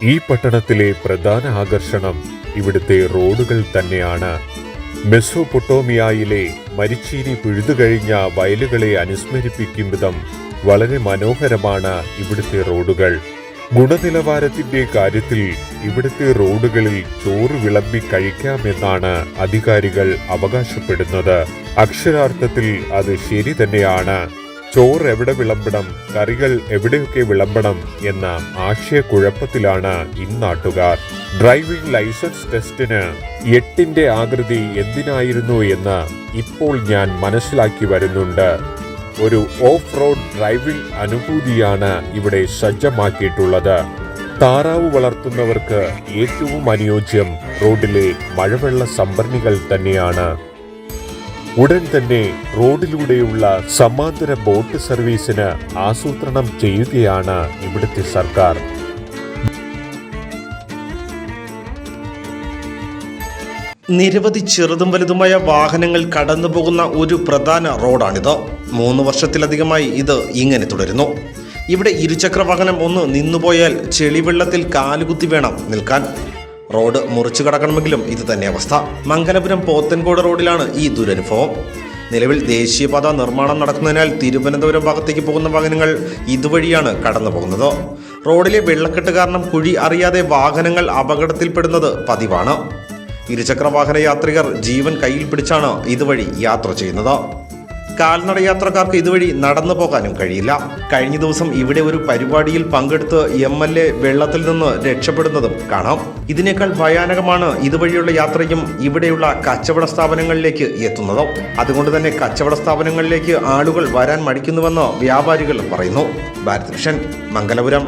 ഈ പട്ടണത്തിലെ പ്രധാന ആകർഷണം ഇവിടുത്തെ റോഡുകൾ തന്നെയാണ്. മെസോപ്പൊട്ടോമിയയിലെ മരിച്ചീനി പിഴുതുകഴിഞ്ഞ വയലുകളെ അനുസ്മരിപ്പിക്കും വിധം വളരെ മനോഹരമാണ് ഇവിടുത്തെ റോഡുകൾ. ഗുണനിലവാരത്തിന്റെ കാര്യത്തിൽ ഇവിടുത്തെ റോഡുകളിൽ ചോറ് വിളമ്പി കഴിക്കാമെന്നാണ് അധികാരികൾ അവകാശപ്പെടുന്നത്. അക്ഷരാർത്ഥത്തിൽ അത് ശരി തന്നെയാണ്. ചോറ് എവിടെ വിളമ്പണം, കറികൾ എവിടെയൊക്കെ വിളമ്പണം എന്ന ആശയക്കുഴപ്പത്തിലാണ് ഇന്നാട്ടുകാർ. ഡ്രൈവിംഗ് ലൈസൻസ് ടെസ്റ്റിന് 8ന്റെ ആകൃതി എന്തിനായിരുന്നു എന്ന് ഇപ്പോൾ ഞാൻ മനസ്സിലാക്കി വരുന്നുണ്ട്. ഒരു ഓഫ് റോഡ് ഡ്രൈവിംഗ് അനുഭൂതിയാണ് ഇവിടെ സജ്ജമാക്കിയിട്ടുള്ളത്. താറാവ് വളർത്തുന്നവർക്ക് ഏറ്റവും അനുയോജ്യം റോഡിലെ മഴവെള്ള സംഭരണികൾ തന്നെയാണ്. ഉടൻ തന്നെ റോഡിലൂടെയുള്ള സമാന്തര ബോട്ട് സർവീസിന് ആസൂത്രണം ചെയ്യുകയാണ് ഇവിടുത്തെ സർക്കാർ. നിരവധി ചെറുതും വലുതുമായ വാഹനങ്ങൾ കടന്നുപോകുന്ന ഒരു പ്രധാന റോഡാണിത്. 3 വർഷത്തിലധികമായി ഇത് ഇങ്ങനെ തുടരുന്നു. ഇവിടെ ഇരുചക്ര വാഹനം ഒന്ന് നിന്നുപോയാൽ ചെളിവെള്ളത്തിൽ കാലുകുത്തി വേണം നിൽക്കാൻ. റോഡ് മുറിച്ചു കടക്കണമെങ്കിലും ഇത് തന്നെ അവസ്ഥ. മംഗലപുരം പോത്തൻകോട് റോഡിലാണ് ഈ ദുരനുഭവം. നിലവിൽ ദേശീയപാത നിർമ്മാണം നടക്കുന്നതിനാൽ തിരുവനന്തപുരം ഭാഗത്തേക്ക് പോകുന്ന വാഹനങ്ങൾ ഇതുവഴിയാണ് കടന്നു പോകുന്നത്. റോഡിലെ വെള്ളക്കെട്ട് കാരണം കുഴി അറിയാതെ വാഹനങ്ങൾ അപകടത്തിൽപ്പെടുന്നത് പതിവാണ്. ഇരുചക്ര വാഹന യാത്രികർ ജീവൻ കയ്യിൽ പിടിച്ചാണ് ഇതുവഴി യാത്ര ചെയ്യുന്നത്. കാൽനട യാത്രക്കാർക്ക് ഇതുവഴി നടന്നു പോകാനും കഴിയില്ല. കഴിഞ്ഞ ദിവസം ഇവിടെ ഒരു പരിപാടിയിൽ പങ്കെടുത്ത് MLA വെള്ളത്തിൽ നിന്ന് രക്ഷപ്പെടുന്നതും കാണാം. ഇതിനേക്കാൾ ഭയാനകമാണ് ഇതുവഴിയുള്ള യാത്രയും ഇവിടെയുള്ള കച്ചവട സ്ഥാപനങ്ങളിലേക്ക് എത്തുന്നത്. അതുകൊണ്ട് തന്നെ കച്ചവട സ്ഥാപനങ്ങളിലേക്ക് ആളുകൾ വരാൻ മടിക്കുന്നുവെന്ന് വ്യാപാരികൾ പറയുന്നു. ഭാരത് വിഷൻ, മംഗലപുരം.